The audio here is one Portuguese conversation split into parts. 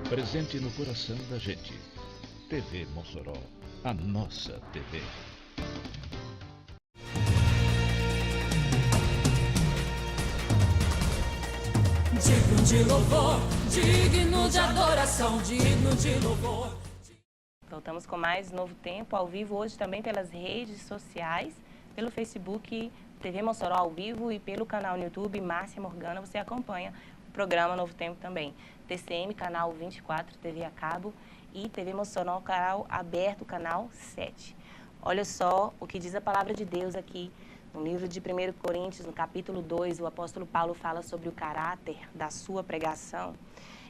presente no coração da gente. TV Mossoró, a nossa TV. Digno de louvor, digno de adoração, digno de louvor. Voltamos com mais Novo Tempo, ao vivo hoje também pelas redes sociais, pelo Facebook TV Mossoró ao vivo e pelo canal no YouTube Márcia Morgana. Você acompanha o programa Novo Tempo também. TCM, canal 24, TV a cabo, e TV Mossoró, canal aberto, canal 7. Olha só o que diz a palavra de Deus aqui no livro de 1 Coríntios, no capítulo 2, o apóstolo Paulo fala sobre o caráter da sua pregação.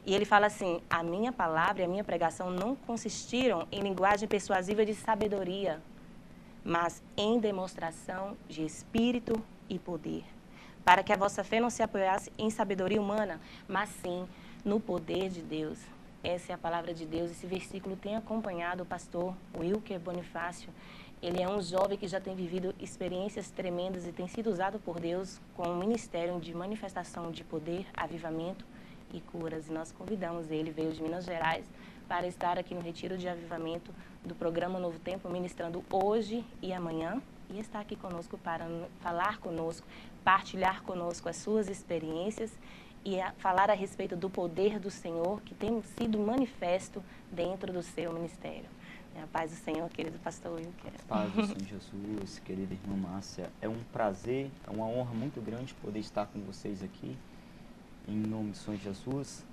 E ele fala assim: a minha palavra e a minha pregação não consistiram em linguagem persuasiva de sabedoria, mas em demonstração de espírito e poder, para que a vossa fé não se apoiasse em sabedoria humana, mas sim no poder de Deus. Essa é a palavra de Deus. Esse versículo tem acompanhado o pastor Wilker Bonifácio. Ele é um jovem que já tem vivido experiências tremendas e tem sido usado por Deus com um ministério de manifestação de poder, avivamento e curas. E nós convidamos ele, veio de Minas Gerais, para estar aqui no Retiro de Avivamento do programa Novo Tempo, ministrando hoje e amanhã. E está aqui conosco para falar conosco, partilhar conosco as suas experiências e falar a respeito do poder do Senhor que tem sido manifesto dentro do seu ministério. A paz do Senhor, querido pastor Wilker. Paz do Senhor Jesus, querida irmã Márcia. É um prazer, é uma honra muito grande poder estar com vocês aqui, em nome do Senhor Jesus.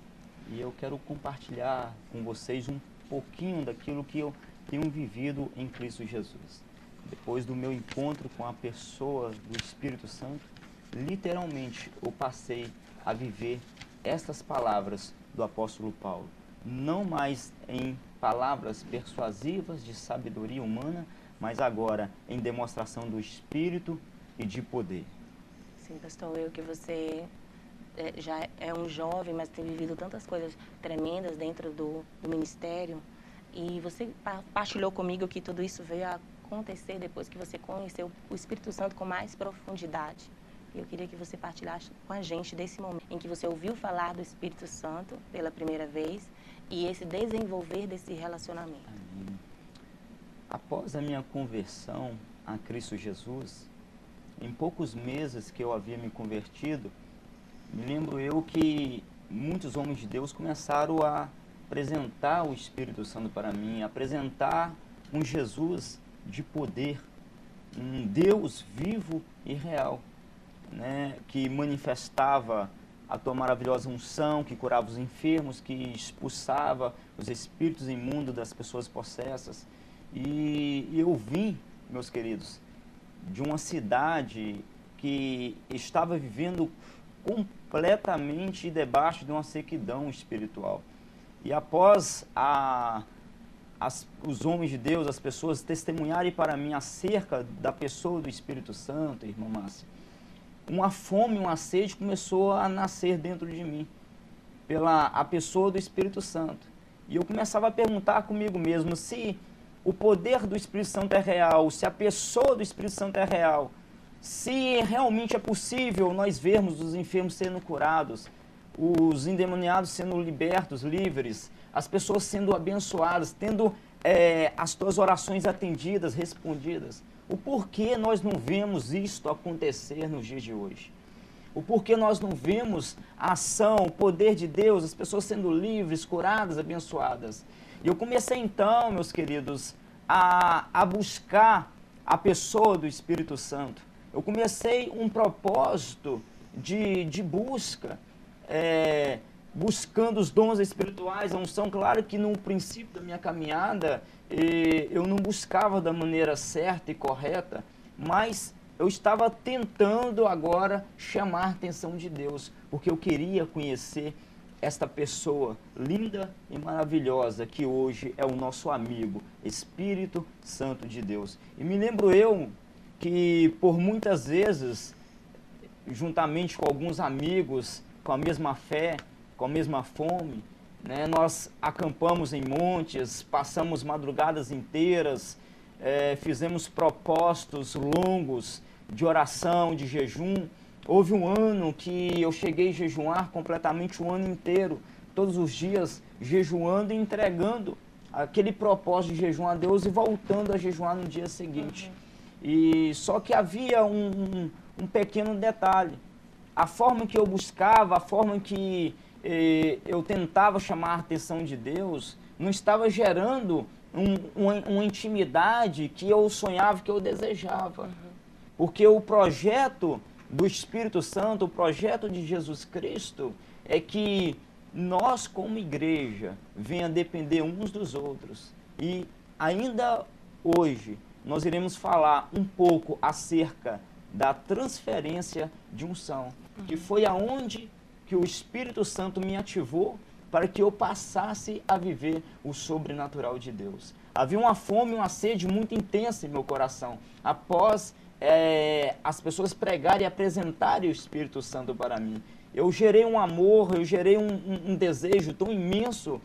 E eu quero compartilhar com vocês um pouquinho daquilo que eu tenho vivido em Cristo Jesus. Depois do meu encontro com a pessoa do Espírito Santo, literalmente eu passei a viver estas palavras do apóstolo Paulo. Não mais em palavras persuasivas de sabedoria humana, mas agora em demonstração do Espírito e de poder. Sim, pastor, eu que você já é um jovem, mas tem vivido tantas coisas tremendas dentro do ministério, e você partilhou comigo que tudo isso veio a acontecer depois que você conheceu o Espírito Santo com mais profundidade. Eu queria que você partilhasse com a gente desse momento em que você ouviu falar do Espírito Santo pela primeira vez e esse desenvolver desse relacionamento. Amém. Após a minha conversão a Cristo Jesus, em poucos meses que eu havia me convertido, me lembro eu que muitos homens de Deus começaram a apresentar o Espírito Santo para mim, apresentar um Jesus de poder, um Deus vivo e real, né, que manifestava a tua maravilhosa unção, que curava os enfermos, que expulsava os espíritos imundos das pessoas possessas. E eu vim, meus queridos, de uma cidade que estava vivendo completamente debaixo de uma sequidão espiritual. E após os homens de Deus, as pessoas testemunharem para mim acerca da pessoa do Espírito Santo, irmã Márcia, uma fome, uma sede começou a nascer dentro de mim, pela a pessoa do Espírito Santo. E eu começava a perguntar comigo mesmo se o poder do Espírito Santo é real, se a pessoa do Espírito Santo é real, se realmente é possível nós vermos os enfermos sendo curados, os endemoniados sendo libertos, livres, as pessoas sendo abençoadas, tendo as tuas orações atendidas, respondidas. O porquê nós não vemos isto acontecer nos dias de hoje? O porquê nós não vemos a ação, o poder de Deus, as pessoas sendo livres, curadas, abençoadas? E eu comecei então, meus queridos, a buscar a pessoa do Espírito Santo. Eu comecei um propósito de busca, buscando os dons espirituais, a unção. Claro que no princípio da minha caminhada eu não buscava da maneira certa e correta, mas eu estava tentando agora chamar a atenção de Deus, porque eu queria conhecer esta pessoa linda e maravilhosa que hoje é o nosso amigo, Espírito Santo de Deus. E me lembro eu que por muitas vezes, juntamente com alguns amigos, com a mesma fé, com a mesma fome, né, nós acampamos em montes, passamos madrugadas inteiras, fizemos propósitos longos de oração, de jejum. Houve um ano que eu cheguei a jejuar completamente o ano inteiro todos os dias jejuando e entregando aquele propósito de jejum a Deus e voltando a jejuar no dia seguinte. E só que havia um pequeno detalhe. A forma que eu buscava, a forma que eu tentava chamar a atenção de Deus, não estava gerando uma intimidade que eu sonhava, que eu desejava. Porque o projeto do Espírito Santo, o projeto de Jesus Cristo, é que nós, como igreja, venha depender uns dos outros. E ainda hoje, nós iremos falar um pouco acerca da transferência de unção, que foi aonde que o Espírito Santo me ativou para que eu passasse a viver o sobrenatural de Deus. Havia uma fome, uma sede muito intensa em meu coração, após as pessoas pregarem e apresentarem o Espírito Santo para mim. Eu gerei um amor, eu gerei um desejo tão imenso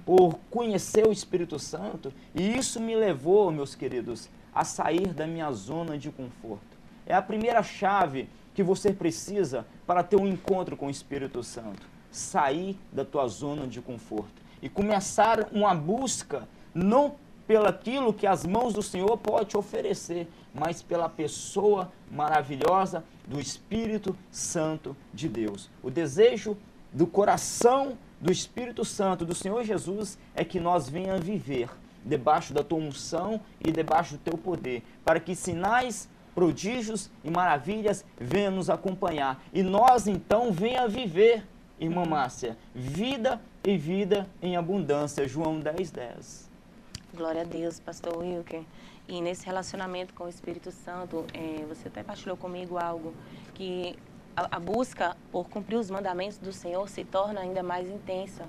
por conhecer o Espírito Santo, e isso me levou, meus queridos, a sair da minha zona de conforto. É a primeira chave que você precisa para ter um encontro com o Espírito Santo. Sair da tua zona de conforto e começar uma busca, não pelaquilo que as mãos do Senhor podem te oferecer, mas pela pessoa maravilhosa do Espírito Santo de Deus. O desejo do coração do Espírito Santo, do Senhor Jesus, é que nós venhamos viver debaixo da tua unção e debaixo do teu poder, para que sinais, prodígios e maravilhas venham nos acompanhar. E nós, então, venha viver, irmã Márcia, vida e vida em abundância. João 10:10. Glória a Deus, pastor Wilker. E nesse relacionamento com o Espírito Santo, você até partilhou comigo algo, que a busca por cumprir os mandamentos do Senhor se torna ainda mais intensa.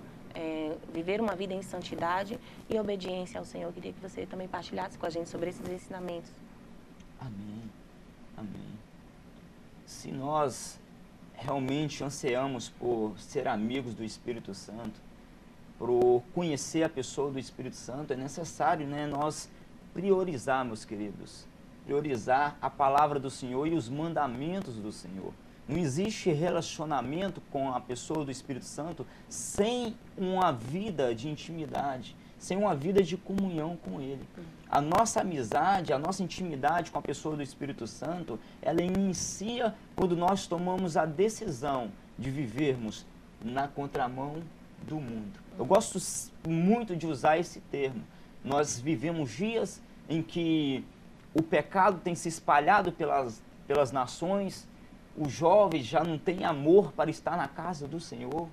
Viver uma vida em santidade e obediência ao Senhor. Eu queria que você também partilhasse com a gente sobre esses ensinamentos. Amém. Amém. Se nós realmente ansiamos por ser amigos do Espírito Santo, por conhecer a pessoa do Espírito Santo, é necessário, nós priorizar, meus queridos, priorizar a palavra do Senhor e os mandamentos do Senhor. Não existe relacionamento com a pessoa do Espírito Santo sem uma vida de intimidade, sem uma vida de comunhão com Ele. A nossa amizade, a nossa intimidade com a pessoa do Espírito Santo, ela inicia quando nós tomamos a decisão de vivermos na contramão do mundo. Eu gosto muito de usar esse termo. Nós vivemos dias em que o pecado tem se espalhado pelas nações, os jovens já não têm amor para estar na casa do Senhor.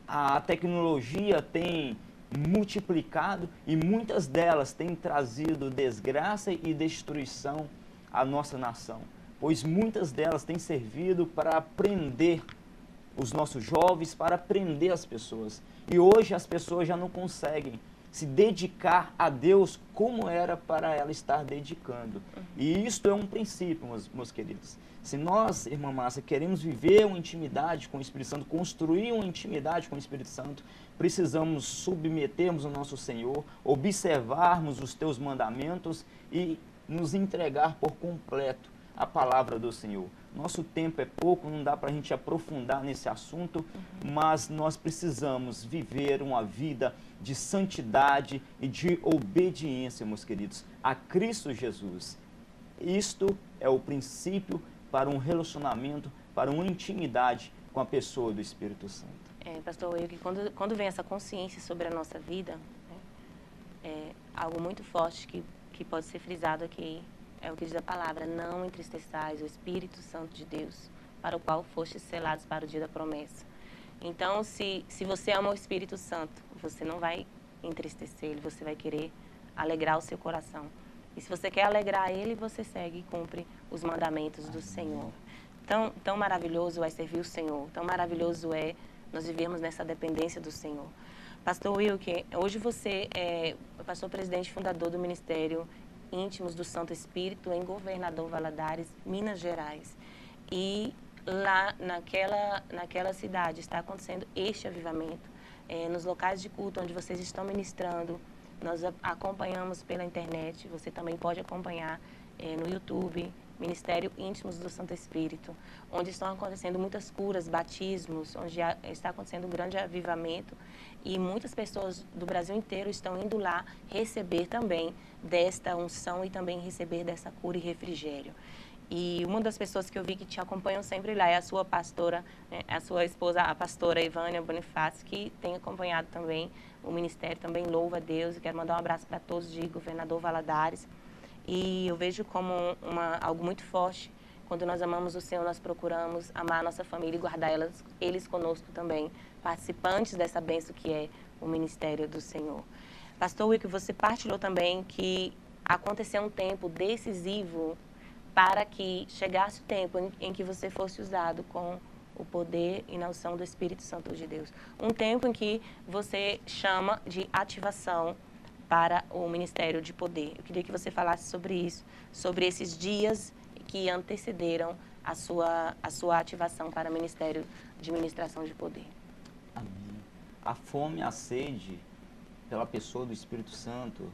A tecnologia tem multiplicado e muitas delas têm trazido desgraça e destruição à nossa nação, pois muitas delas têm servido para prender os nossos jovens, para prender as pessoas. E hoje as pessoas já não conseguem se dedicar a Deus como era para ela estar dedicando. E isto é um princípio, meus queridos. Se nós, irmã Márcia, queremos viver uma intimidade com o Espírito Santo, construir uma intimidade com o Espírito Santo, precisamos submetermos o nosso Senhor, observarmos os teus mandamentos e nos entregar por completo à palavra do Senhor. Nosso tempo é pouco, não dá para a gente aprofundar nesse assunto, mas nós precisamos viver uma vida de santidade e de obediência, meus queridos, a Cristo Jesus. Isto é o princípio para um relacionamento, para uma intimidade com a pessoa do Espírito Santo. Pastor Wilker, quando vem essa consciência sobre a nossa vida, algo muito forte que pode ser frisado aqui, é o que diz a palavra: não entristeçais o Espírito Santo de Deus, para o qual fostes selados para o dia da promessa. Então, se você ama o Espírito Santo, você não vai entristecer ele, você vai querer alegrar o seu coração. E se você quer alegrar ele, você segue e cumpre os mandamentos do Senhor. Tão maravilhoso é servir o Senhor, tão maravilhoso é nós vivermos nessa dependência do Senhor. Pastor Wilker, hoje você é o pastor presidente fundador do Ministério Íntimos do Santo Espírito em Governador Valadares, Minas Gerais. E lá naquela cidade está acontecendo este avivamento. Nos locais de culto onde vocês estão ministrando, nós acompanhamos pela internet, você também pode acompanhar no YouTube, Ministério Íntimos do Santo Espírito, onde estão acontecendo muitas curas, batismos, onde está acontecendo um grande avivamento e muitas pessoas do Brasil inteiro estão indo lá receber também desta unção e também receber dessa cura e refrigério. E uma das pessoas que eu vi que te acompanham sempre lá é a sua pastora, né, a sua esposa, a pastora Ivânia Bonifácio, que tem acompanhado também o ministério, também louva a Deus. E quero mandar um abraço para todos de Governador Valadares. E eu vejo como algo muito forte. Quando nós amamos o Senhor, nós procuramos amar a nossa família e guardar eles conosco também, participantes dessa bênção que é o ministério do Senhor. Pastor Wilker, você partilhou também que aconteceu um tempo decisivo para que chegasse o tempo em que você fosse usado com o poder e na unção do Espírito Santo de Deus. Um tempo em que você chama de ativação para o Ministério de Poder. Eu queria que você falasse sobre isso, sobre esses dias que antecederam a sua ativação para o Ministério de Ministração de Poder. Amém. A fome, a sede pela pessoa do Espírito Santo,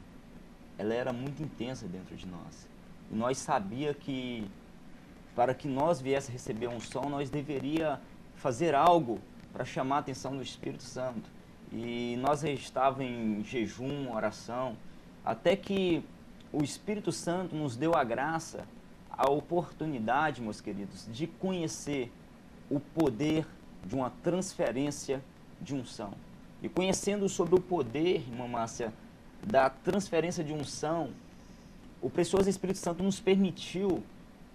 ela era muito intensa dentro de nós. E nós sabia que para que nós viesse receber a unção, nós deveria fazer algo para chamar a atenção do Espírito Santo. E nós estávamos em jejum, oração, até que o Espírito Santo nos deu a graça, a oportunidade, meus queridos, de conhecer o poder de uma transferência de unção. E conhecendo sobre o poder, irmã Márcia, da transferência de unção, o precioso Espírito Santo nos permitiu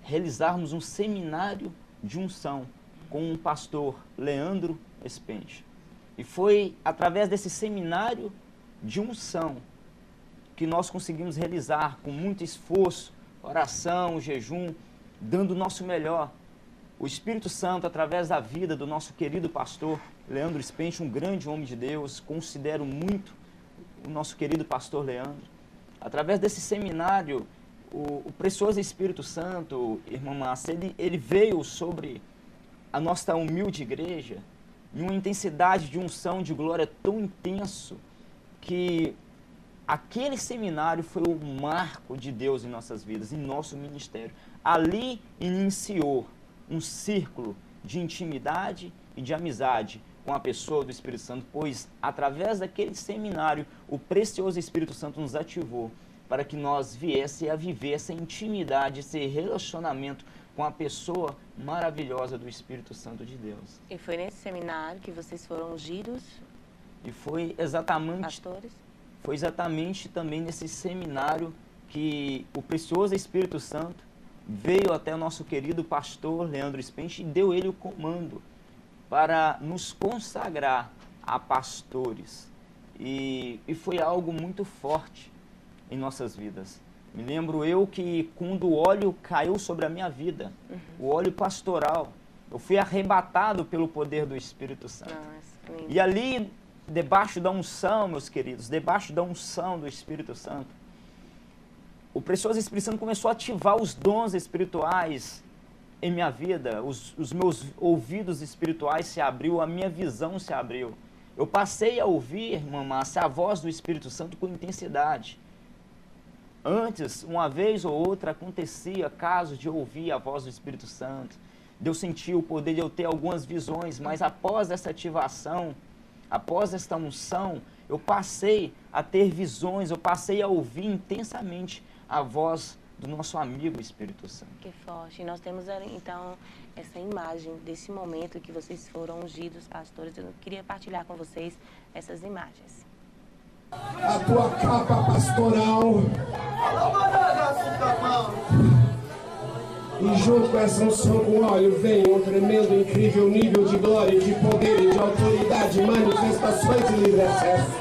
realizarmos um seminário de unção com o pastor Leandro Espente. E foi através desse seminário de unção que nós conseguimos realizar com muito esforço, oração, jejum, dando o nosso melhor. O Espírito Santo, através da vida do nosso querido pastor Leandro Espente, um grande homem de Deus, considero muito o nosso querido pastor Leandro. Através desse seminário, o precioso Espírito Santo, irmã Márcia, ele veio sobre a nossa humilde igreja em uma intensidade de unção, de glória tão intenso, que aquele seminário foi o marco de Deus em nossas vidas, em nosso ministério. Ali iniciou um círculo de intimidade e de amizade com a pessoa do Espírito Santo, pois através daquele seminário, o precioso Espírito Santo nos ativou para que nós viéssemos a viver essa intimidade, esse relacionamento com a pessoa maravilhosa do Espírito Santo de Deus. E foi nesse seminário que vocês foram ungidos? E foi exatamente, pastores? Foi exatamente também nesse seminário que o precioso Espírito Santo veio até o nosso querido pastor Leandro Espente e deu ele o comando para nos consagrar a pastores. E foi algo muito forte em nossas vidas. Me lembro eu que quando o óleo caiu sobre a minha vida, o óleo pastoral, eu fui arrebatado pelo poder do Espírito Santo. Nossa, e ali, debaixo da unção, meus queridos, debaixo da unção do Espírito Santo, o precioso Espírito Santo começou a ativar os dons espirituais em minha vida, os meus ouvidos espirituais se abriu, a minha visão se abriu. Eu passei a ouvir, irmã Márcia, a voz do Espírito Santo com intensidade. Antes, uma vez ou outra, acontecia casos de eu ouvir a voz do Espírito Santo, de eu sentir o poder, de eu ter algumas visões, mas após essa ativação, após esta unção, eu passei a ter visões, eu passei a ouvir intensamente a voz do nosso amigo Espírito Santo. Que forte. E nós temos, então, essa imagem desse momento que vocês foram ungidos, pastores. Eu queria partilhar com vocês essas imagens. A tua capa pastoral e junto com essa unção com óleo vem um tremendo, incrível nível de glória, de poder e de autoridade, manifestações de livre acesso.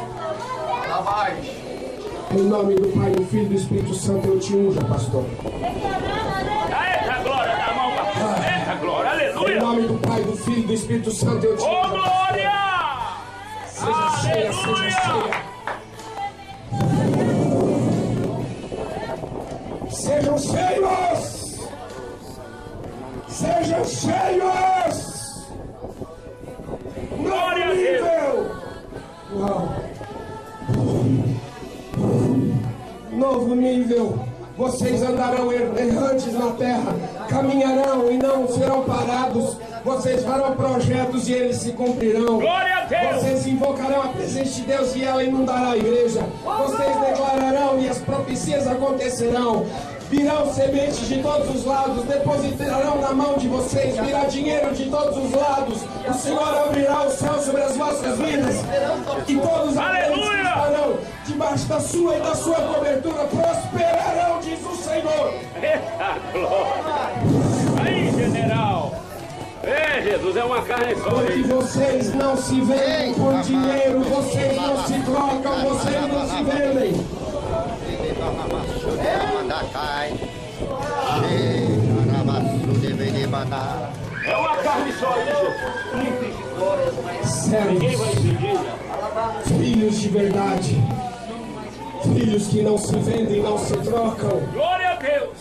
Em nome do Pai, do Filho e do Espírito Santo, eu te unjo, pastor. Eita glória na mão, pastor. Eita glória, aleluia. Em nome do Pai, do Filho e do Espírito Santo, eu te unjo. Ô glória! Seja cheia, seja cheia. Sejam cheios! Sejam cheios! Glória a Deus! Uau! Novo nível Vocês andarão errantes na terra, caminharão e não serão parados. Vocês farão projetos e eles se cumprirão. Glória a Deus! Vocês invocarão a presença de Deus e ela inundará a igreja. Vocês declararão e as profecias acontecerão. Virão sementes de todos os lados, depositarão na mão de vocês, virá dinheiro de todos os lados. O Senhor abrirá o céu sobre as vossas vidas. E todos aqueles que estarão debaixo da sua e da sua cobertura prosperarão, diz o Senhor. Eita glória! Aí, general! Jesus, é uma carne só. Porque vocês não se vendem por dinheiro, vocês não se trocam, vocês não se vendem. É uma carne só, Jesus. Sérios, Ninguém vai impedir. filhos de verdade, filhos que não se vendem, não se trocam, Glória a Deus!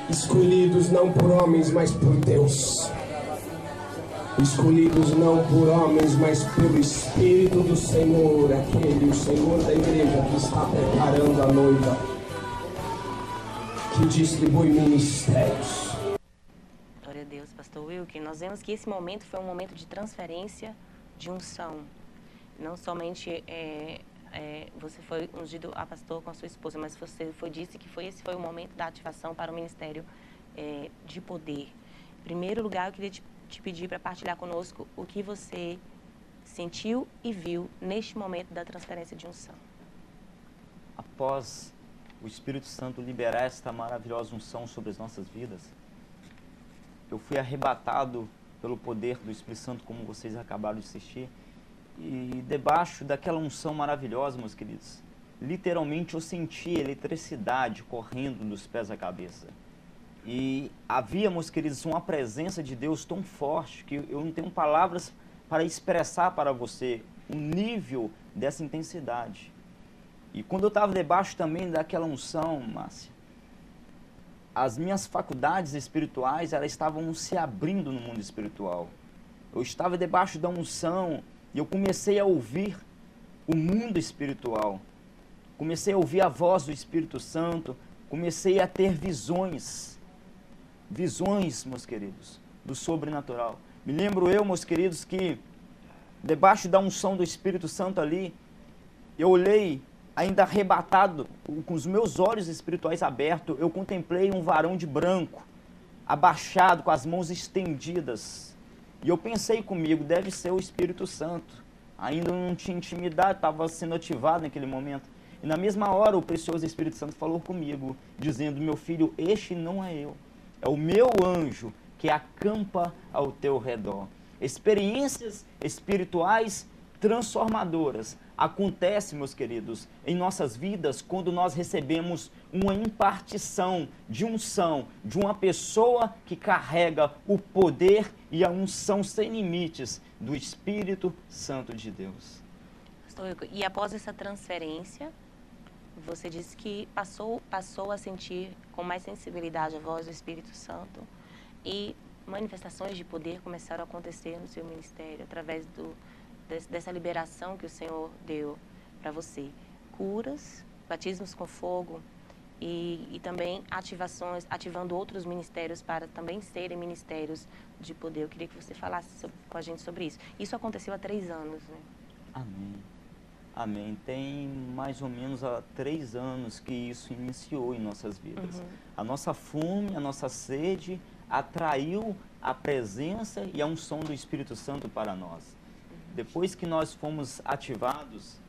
escolhidos não por homens, mas por Deus. Escolhidos não por homens, mas pelo Espírito do Senhor, aquele, o Senhor da igreja que está preparando a noiva, que distribui ministérios. Glória a Deus, pastor Wilker. Nós vemos que esse momento foi um momento de transferência de unção. Não somente você foi ungido a pastor com a sua esposa, mas você disse que esse foi o momento da ativação para o ministério de poder. Em primeiro lugar, eu queria te pedir para partilhar conosco o que você sentiu e viu neste momento da transferência de unção. Após o Espírito Santo liberar esta maravilhosa unção sobre as nossas vidas, eu fui arrebatado pelo poder do Espírito Santo, como vocês acabaram de assistir, e debaixo daquela unção maravilhosa, meus queridos, literalmente eu senti eletricidade correndo dos pés à cabeça. E havia, meus queridos, uma presença de Deus tão forte que eu não tenho palavras para expressar para você o nível dessa intensidade. E quando eu estava debaixo também daquela unção, Márcia, as minhas faculdades espirituais, elas estavam se abrindo no mundo espiritual. Eu estava debaixo da unção e eu comecei a ouvir o mundo espiritual. Comecei a ouvir a voz do Espírito Santo, comecei a ter visões, meus queridos, do sobrenatural. Me lembro eu, meus queridos, que debaixo da unção do Espírito Santo ali, eu olhei, ainda arrebatado, com os meus olhos espirituais abertos, eu contemplei um varão de branco, abaixado, com as mãos estendidas. E eu pensei comigo, deve ser o Espírito Santo. Ainda não tinha intimidade, estava sendo ativado naquele momento. E na mesma hora o precioso Espírito Santo falou comigo, dizendo, meu filho, este não é eu. É o meu anjo que acampa ao teu redor. Experiências espirituais transformadoras acontecem, meus queridos, em nossas vidas quando nós recebemos uma impartição de unção de uma pessoa que carrega o poder e a unção sem limites do Espírito Santo de Deus. E após essa transferência, você disse que passou a sentir com mais sensibilidade a voz do Espírito Santo e manifestações de poder começaram a acontecer no seu ministério através dessa liberação que o Senhor deu para você. Curas, batismos com fogo e também ativando outros ministérios para também serem ministérios de poder. Eu queria que você falasse com a gente sobre isso. Isso aconteceu há 3 anos, né? Amém. Amém. Tem mais ou menos há 3 anos que isso iniciou em nossas vidas. Uhum. A nossa fome, a nossa sede atraiu a presença e a unção do Espírito Santo para nós. Depois que nós fomos ativados,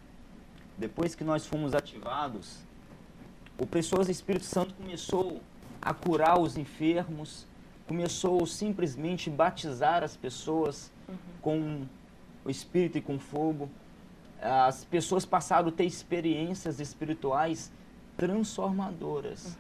o precioso Espírito Santo começou a curar os enfermos, começou simplesmente a batizar as pessoas com o Espírito e com fogo. As pessoas passaram a ter experiências espirituais transformadoras.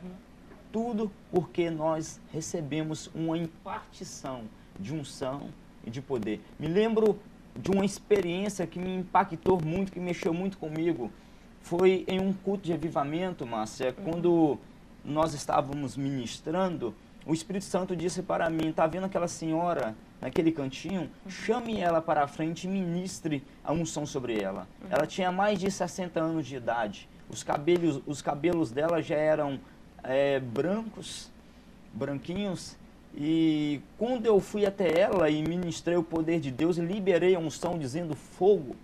Tudo porque nós recebemos uma impartição de unção e de poder. Me lembro de uma experiência que me impactou muito, que mexeu muito comigo. Foi em um culto de avivamento, Márcia, quando nós estávamos ministrando, o Espírito Santo disse para mim, está vendo aquela senhora naquele cantinho? Chame ela para a frente e ministre a unção sobre ela. Ela tinha mais de 60 anos de idade. Os cabelos dela já eram branquinhos, e quando eu fui até ela e ministrei o poder de Deus e liberei a unção dizendo fogo,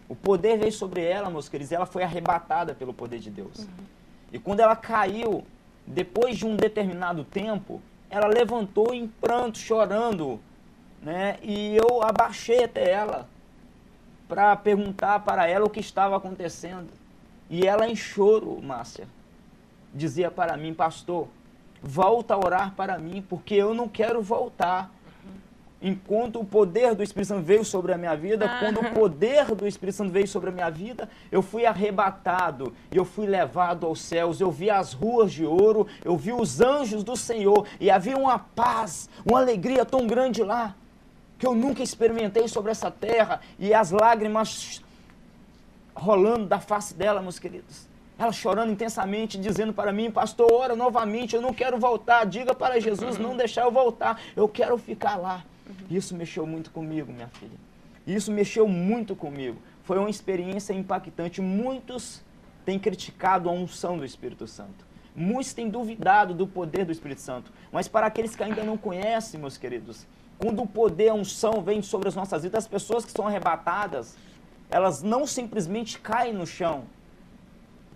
o poder veio sobre ela, meus queridos, e ela foi arrebatada pelo poder de Deus. E quando ela caiu, depois de um determinado tempo, ela levantou em pranto, chorando, né? E eu abaixei até ela para perguntar para ela o que estava acontecendo. E ela, em choro, Márcia, dizia para mim: pastor, volta a orar para mim, porque eu não quero voltar. Enquanto o poder do Espírito Santo veio sobre a minha vida, quando o poder do Espírito Santo veio sobre a minha vida, eu fui arrebatado, eu fui levado aos céus, eu vi as ruas de ouro, eu vi os anjos do Senhor, e havia uma paz, uma alegria tão grande lá, que eu nunca experimentei sobre essa terra, e as lágrimas rolando da face dela, meus queridos. Ela chorando intensamente, dizendo para mim: pastor, ora novamente, eu não quero voltar, diga para Jesus não deixar eu voltar, eu quero ficar lá. Isso mexeu muito comigo, minha filha. Isso mexeu muito comigo. Foi uma experiência impactante. Muitos têm criticado a unção do Espírito Santo. Muitos têm duvidado do poder do Espírito Santo. Mas para aqueles que ainda não conhecem, meus queridos, quando o poder, a unção vem sobre as nossas vidas, as pessoas que são arrebatadas, elas não simplesmente caem no chão,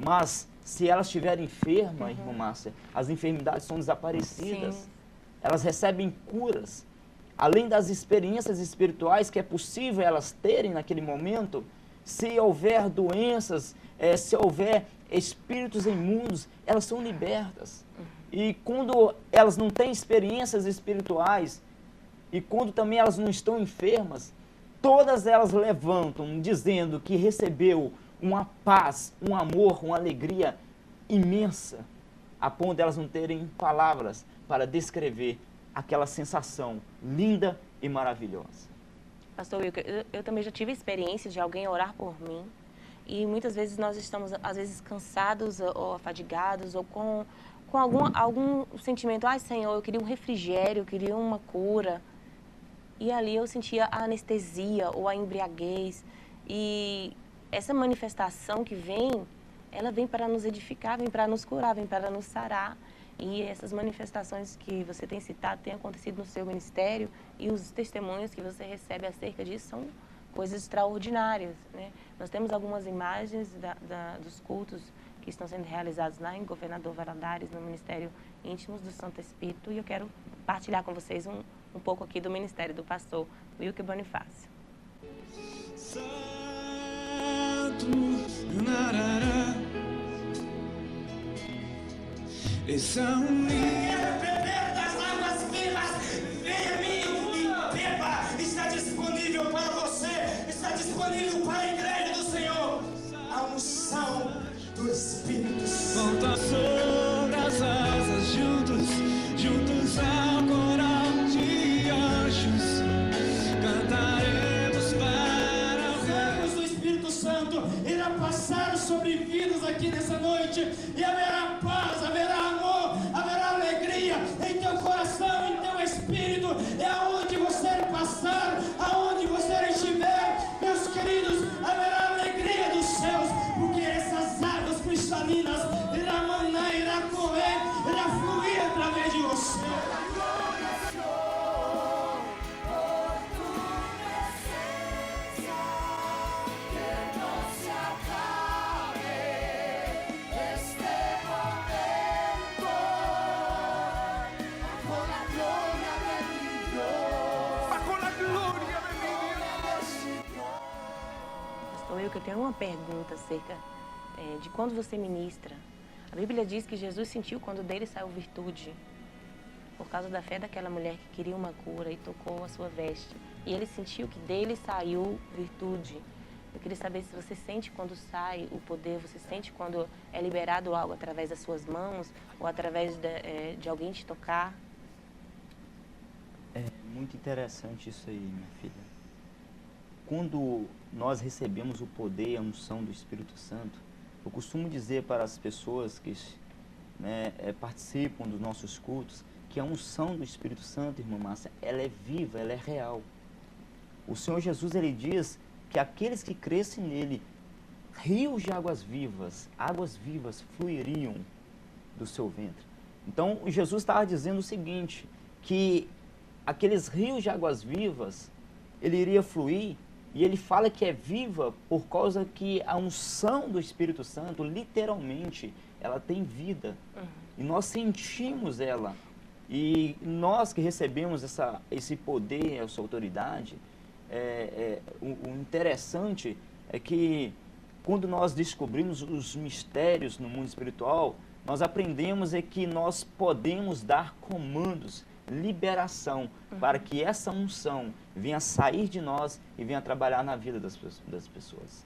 mas se elas estiverem enfermas, irmã Márcia, as enfermidades são desaparecidas. Sim. Elas recebem curas. Além das experiências espirituais que é possível elas terem naquele momento, se houver doenças, se houver espíritos imundos, elas são libertas. E quando elas não têm experiências espirituais, e quando também elas não estão enfermas, todas elas levantam dizendo que recebeu uma paz, um amor, uma alegria imensa, a ponto de elas não terem palavras para descrever aquela sensação linda e maravilhosa. Pastor Wilker, eu também já tive experiência de alguém orar por mim, e muitas vezes nós estamos, às vezes, cansados ou afadigados, ou com algum sentimento: ai, Senhor, eu queria um refrigério, eu queria uma cura. E ali eu sentia a anestesia ou a embriaguez. E essa manifestação que vem, ela vem para nos edificar, vem para nos curar, vem para nos sarar. E essas manifestações que você tem citado têm acontecido no seu ministério, e os testemunhos que você recebe acerca disso são coisas extraordinárias, né? Nós temos algumas imagens dos cultos que estão sendo realizados lá em Governador Valadares, no Ministério Íntimos do Santo Espírito, e eu quero partilhar com vocês um pouco aqui do ministério do pastor Wilker Bonifácio. Santo, narará. Beber das águas vivas, venha a mim e beba. Está disponível para você, está disponível para a igreja do Senhor. A unção do Espírito Santo. Volta sobre as asas, juntos ao coral de anjos, cantaremos para os anjos do Espírito Santo. Irá passar sobre vidas aqui nessa noite, e haverá paz, haverá amor, haverá alegria em teu coração, em teu espírito, e aonde você passar, aonde você estiver, meus queridos, haverá alegria dos céus, porque essas águas cristalinas irá manar, irá correr, irá fluir através de você. Eu tenho uma pergunta acerca de quando você ministra. A Bíblia diz que Jesus sentiu quando dele saiu virtude, por causa da fé daquela mulher que queria uma cura e tocou a sua veste. E ele sentiu que dele saiu virtude. Eu queria saber se você sente quando sai o poder, você sente quando é liberado algo através das suas mãos ou através de alguém te tocar. É muito interessante isso aí, minha filha. Quando nós recebemos o poder e a unção do Espírito Santo, eu costumo dizer para as pessoas que participam dos nossos cultos, que a unção do Espírito Santo, irmã Márcia, ela é viva, ela é real. O Senhor Jesus, ele diz que aqueles que crescem nele, rios de águas vivas fluiriam do seu ventre. Então, Jesus estava dizendo o seguinte, que aqueles rios de águas vivas, ele iria fluir, e ele fala que é viva por causa que a unção do Espírito Santo, literalmente, ela tem vida. E nós sentimos ela. E nós que recebemos esse poder, essa autoridade, o interessante é que quando nós descobrimos os mistérios no mundo espiritual, nós aprendemos que nós podemos dar comandos, liberação, para que essa unção venha sair de nós e venha trabalhar na vida das pessoas.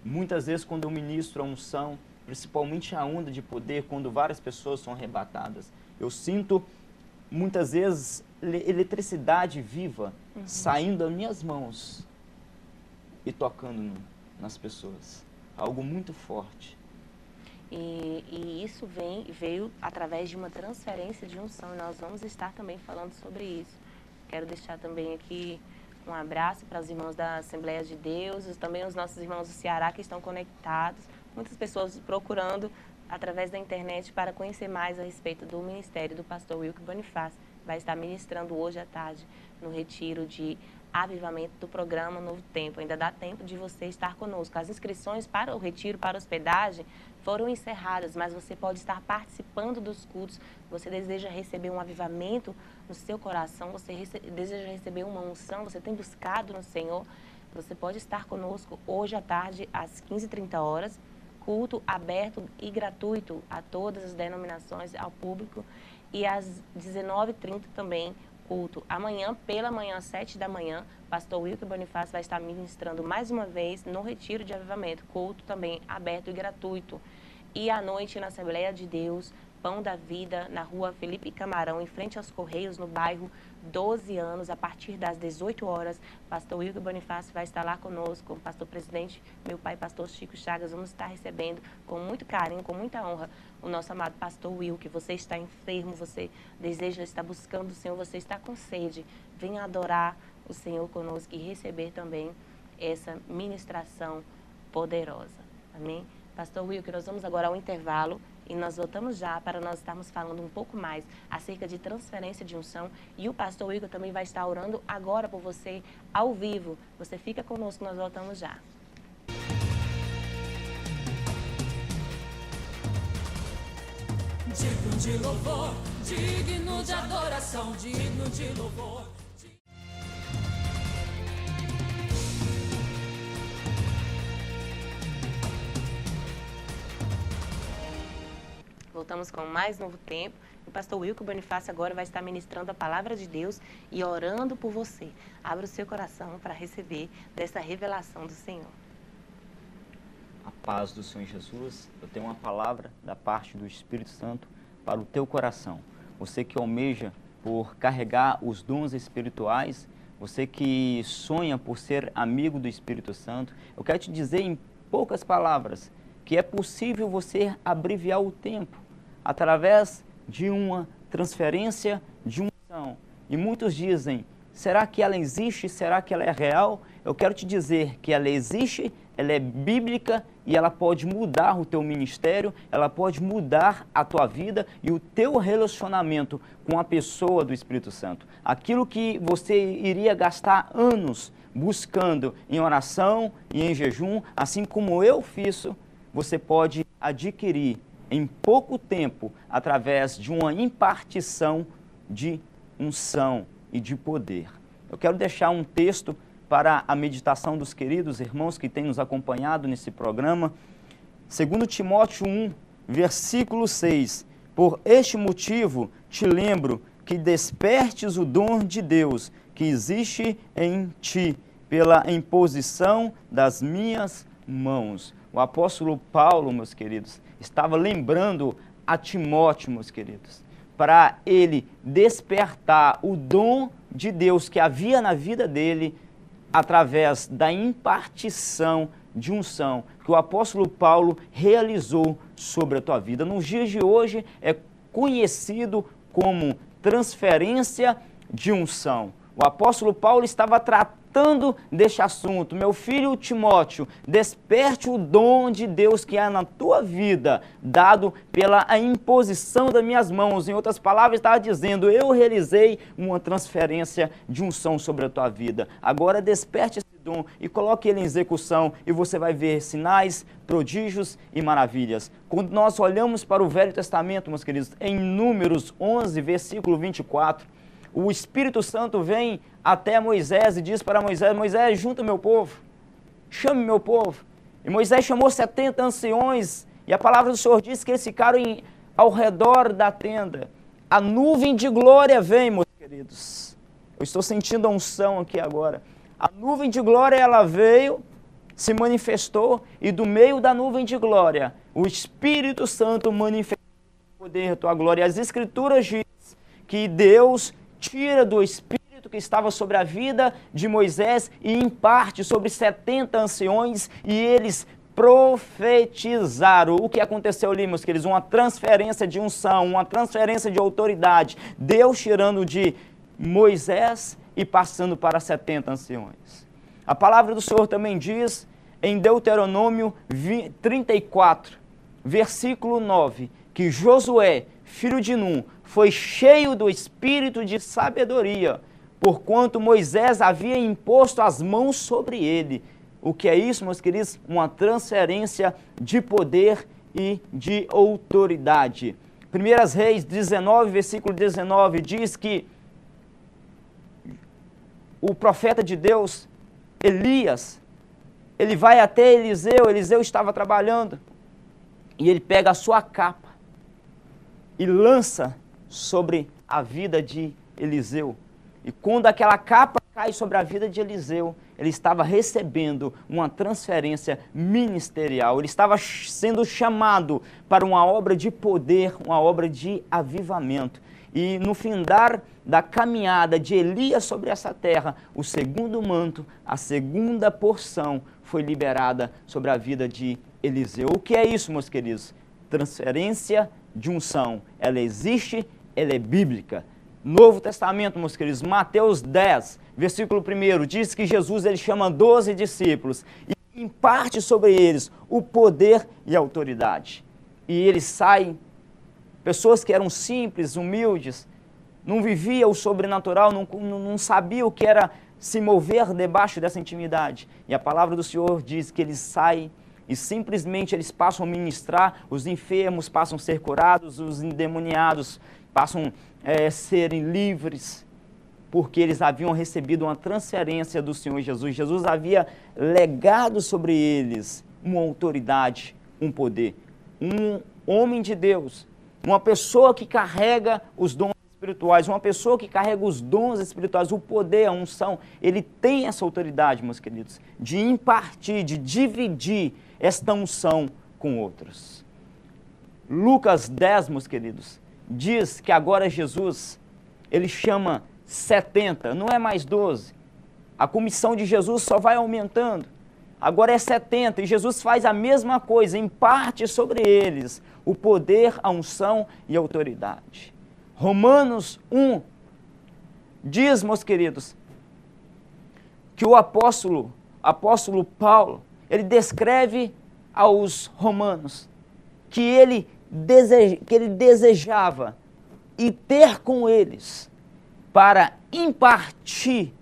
Muitas vezes, quando eu ministro a unção, principalmente a onda de poder, quando várias pessoas são arrebatadas, eu sinto, muitas vezes, eletricidade viva saindo das minhas mãos e tocando nas pessoas. Algo muito forte. E isso veio através de uma transferência de unção, e nós vamos estar também falando sobre isso. Quero deixar também aqui um abraço para os irmãos da Assembleia de Deus, também os nossos irmãos do Ceará que estão conectados, muitas pessoas procurando através da internet para conhecer mais a respeito do ministério do pastor Wilker Bonifácio. Vai estar ministrando hoje à tarde no retiro de avivamento do programa Novo Tempo. Ainda dá tempo de você estar conosco. As inscrições para o retiro, para a hospedagem, foram encerradas, mas você pode estar participando dos cultos. Você deseja receber um avivamento no seu coração, você deseja receber uma unção, você tem buscado no Senhor, você pode estar conosco hoje à tarde, às 15h30, culto aberto e gratuito a todas as denominações, ao público, e às 19h30 também, culto. Amanhã, pela manhã, às 7 da manhã, pastor Wilker Bonifácio vai estar ministrando mais uma vez no retiro de avivamento, culto também aberto e gratuito. E à noite, na Assembleia de Deus, Pão da Vida, na rua Felipe Camarão, em frente aos Correios, no bairro 12 anos, a partir das 18 horas, pastor Wilker Bonifácio vai estar lá conosco, o pastor presidente, meu pai, pastor Chico Chagas, vamos estar recebendo com muito carinho, com muita honra, o nosso amado pastor Wilker. Você está enfermo, você deseja estar buscando o Senhor, você está com sede, venha adorar o Senhor conosco e receber também essa ministração poderosa. Amém? Pastor Wilker, nós vamos agora ao intervalo e nós voltamos já para nós estarmos falando um pouco mais acerca de transferência de unção, e o pastor Wilker também vai estar orando agora por você ao vivo. Você fica conosco, nós voltamos já. Digno de louvor, digno de adoração, digno de louvor. Voltamos com mais Novo Tempo. O pastor Wilker Bonifácio agora vai estar ministrando a palavra de Deus e orando por você. Abra o seu coração para receber dessa revelação do Senhor. A paz do Senhor Jesus, eu tenho uma palavra da parte do Espírito Santo para o teu coração. Você que almeja por carregar os dons espirituais, você que sonha por ser amigo do Espírito Santo, eu quero te dizer em poucas palavras que é possível você abreviar o tempo através de uma transferência de unção. E muitos dizem, será que ela existe? Será que ela é real? Eu quero te dizer que ela existe, ela é bíblica e ela pode mudar o teu ministério, ela pode mudar a tua vida e o teu relacionamento com a pessoa do Espírito Santo. Aquilo que você iria gastar anos buscando em oração e em jejum, assim como eu fiz, você pode adquirir em pouco tempo, através de uma impartição de unção e de poder. Eu quero deixar um texto para a meditação dos queridos irmãos que têm nos acompanhado nesse programa. 2 Timóteo 1, versículo 6. Por este motivo te lembro que despertes o dom de Deus que existe em ti, pela imposição das minhas mãos. O apóstolo Paulo, meus queridos, estava lembrando a Timóteo, meus queridos, para ele despertar o dom de Deus que havia na vida dele através da impartição de unção que o apóstolo Paulo realizou sobre a tua vida. Nos dias de hoje é conhecido como transferência de unção. O apóstolo Paulo estava tratando deste assunto. Meu filho Timóteo, desperte o dom de Deus que há na tua vida, dado pela imposição das minhas mãos. Em outras palavras, estava dizendo, eu realizei uma transferência de unção sobre a tua vida. Agora desperte esse dom e coloque ele em execução e você vai ver sinais, prodígios e maravilhas. Quando nós olhamos para o Velho Testamento, meus queridos, em Números 11, versículo 24, o Espírito Santo vem até Moisés e diz para Moisés, Moisés, junta meu povo, chame meu povo. E Moisés chamou 70 anciões e a palavra do Senhor diz que eles ficaram ao redor da tenda. A nuvem de glória vem, meus queridos. Eu estou sentindo a unção aqui agora. A nuvem de glória, ela veio, se manifestou e do meio da nuvem de glória, o Espírito Santo manifestou o poder da tua glória. As Escrituras dizem que Deus tira do Espírito que estava sobre a vida de Moisés e imparte sobre 70 anciões e eles profetizaram. O que aconteceu ali, meus queridos? Uma transferência de unção, uma transferência de autoridade. Deus tirando de Moisés e passando para 70 anciões. A palavra do Senhor também diz em Deuteronômio 34, versículo 9, que Josué, filho de Num, foi cheio do espírito de sabedoria, porquanto Moisés havia imposto as mãos sobre ele. O que é isso, meus queridos? Uma transferência de poder e de autoridade. 1 Reis 19, versículo 19, diz que o profeta de Deus, Elias, ele vai até Eliseu, Eliseu estava trabalhando, e ele pega a sua capa e lança sobre a vida de Eliseu. E quando aquela capa cai sobre a vida de Eliseu, ele estava recebendo uma transferência ministerial, ele estava sendo chamado para uma obra de poder, uma obra de avivamento. E no findar da caminhada de Elias sobre essa terra, o segundo manto, a segunda porção foi liberada sobre a vida de Eliseu. O que é isso, meus queridos? Transferência de unção. Ela existe, ela é bíblica. Novo Testamento, meus queridos, Mateus 10, versículo 1, diz que Jesus ele chama 12 discípulos e imparte sobre eles o poder e a autoridade. E eles saem, pessoas que eram simples, humildes, não viviam o sobrenatural, não sabiam o que era se mover debaixo dessa intimidade. E a palavra do Senhor diz que eles saem e simplesmente eles passam a ministrar, os enfermos passam a ser curados, os endemoniados passam a serem livres, porque eles haviam recebido uma transferência do Senhor Jesus. Jesus havia legado sobre eles uma autoridade, um poder. Um homem de Deus, uma pessoa que carrega os dons espirituais, uma pessoa que carrega os dons espirituais, o poder, a unção, ele tem essa autoridade, meus queridos, de impartir, de dividir esta unção com outros. Lucas 10, meus queridos, diz que agora Jesus, ele chama 70, não é mais 12. A comissão de Jesus só vai aumentando. Agora é 70 e Jesus faz a mesma coisa, imparte sobre eles o poder, a unção e a autoridade. Romanos 1 diz, meus queridos, que o apóstolo Paulo, ele descreve aos romanos que ele desejava e ter com eles para impartir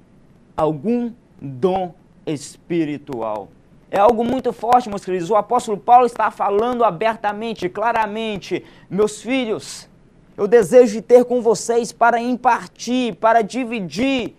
algum dom espiritual. É algo muito forte, meus queridos. O apóstolo Paulo está falando abertamente, claramente, meus filhos, eu desejo ter com vocês para impartir, para dividir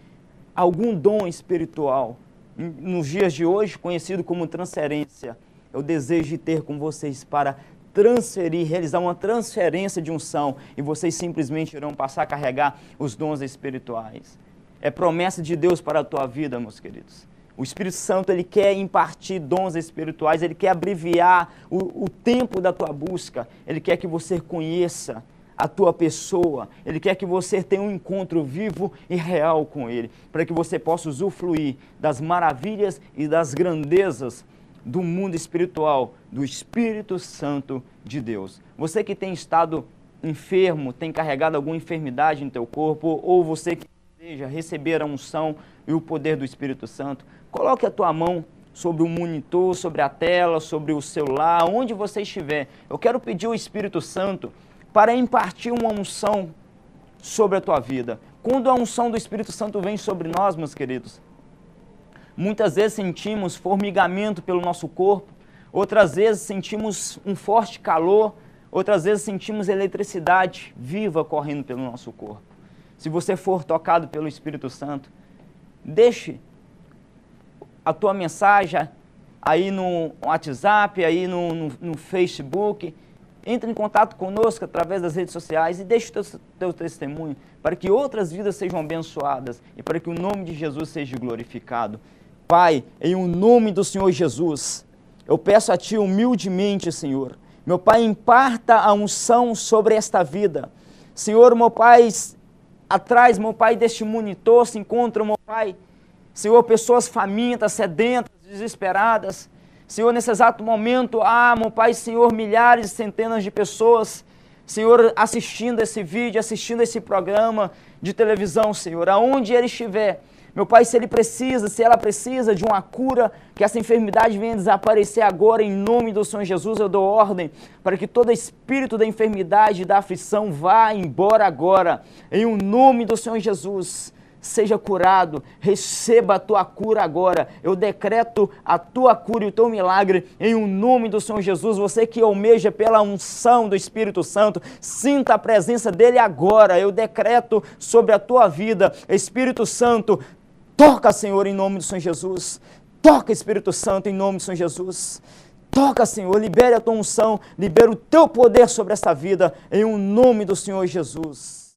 algum dom espiritual. Nos dias de hoje, conhecido como transferência, eu desejo ter com vocês para transferir, realizar uma transferência de unção e vocês simplesmente irão passar a carregar os dons espirituais. É promessa de Deus para a tua vida, meus queridos. O Espírito Santo, ele quer impartir dons espirituais, ele quer abreviar o tempo da tua busca, ele quer que você conheça a tua pessoa, ele quer que você tenha um encontro vivo e real com ele, para que você possa usufruir das maravilhas e das grandezas do mundo espiritual, do Espírito Santo de Deus. Você que tem estado enfermo, tem carregado alguma enfermidade no teu corpo, ou você que deseja receber a unção e o poder do Espírito Santo, coloque a tua mão sobre o monitor, sobre a tela, sobre o celular, onde você estiver. Eu quero pedir ao Espírito Santo para impartir uma unção sobre a tua vida. Quando a unção do Espírito Santo vem sobre nós, meus queridos, muitas vezes sentimos formigamento pelo nosso corpo, outras vezes sentimos um forte calor, outras vezes sentimos eletricidade viva correndo pelo nosso corpo. Se você for tocado pelo Espírito Santo, deixe a tua mensagem aí no WhatsApp, aí no Facebook. Entre em contato conosco através das redes sociais e deixe o teu testemunho para que outras vidas sejam abençoadas e para que o nome de Jesus seja glorificado. Pai, em o nome do Senhor Jesus, eu peço a Ti humildemente, Senhor, meu Pai, imparta a unção sobre esta vida. Senhor, meu Pai, atrás, meu Pai, deste monitor se encontram, meu Pai, Senhor, pessoas famintas, sedentas, desesperadas. Senhor, nesse exato momento, meu Pai, Senhor, milhares, centenas de pessoas, Senhor, assistindo esse vídeo, assistindo esse programa de televisão, Senhor, aonde ele estiver. Meu Pai, se ele precisa, se ela precisa de uma cura, que essa enfermidade venha desaparecer agora, em nome do Senhor Jesus, eu dou ordem para que todo espírito da enfermidade e da aflição vá embora agora, em o nome do Senhor Jesus. Seja curado, receba a tua cura agora. Eu decreto a tua cura e o teu milagre em o nome do Senhor Jesus. Você que almeja pela unção do Espírito Santo, sinta a presença dele agora. Eu decreto sobre a tua vida, Espírito Santo, toca, Senhor, em nome do Senhor Jesus. Toca, Espírito Santo, em nome do Senhor Jesus. Toca, Senhor, libere a tua unção, libere o teu poder sobre esta vida, em o nome do Senhor Jesus.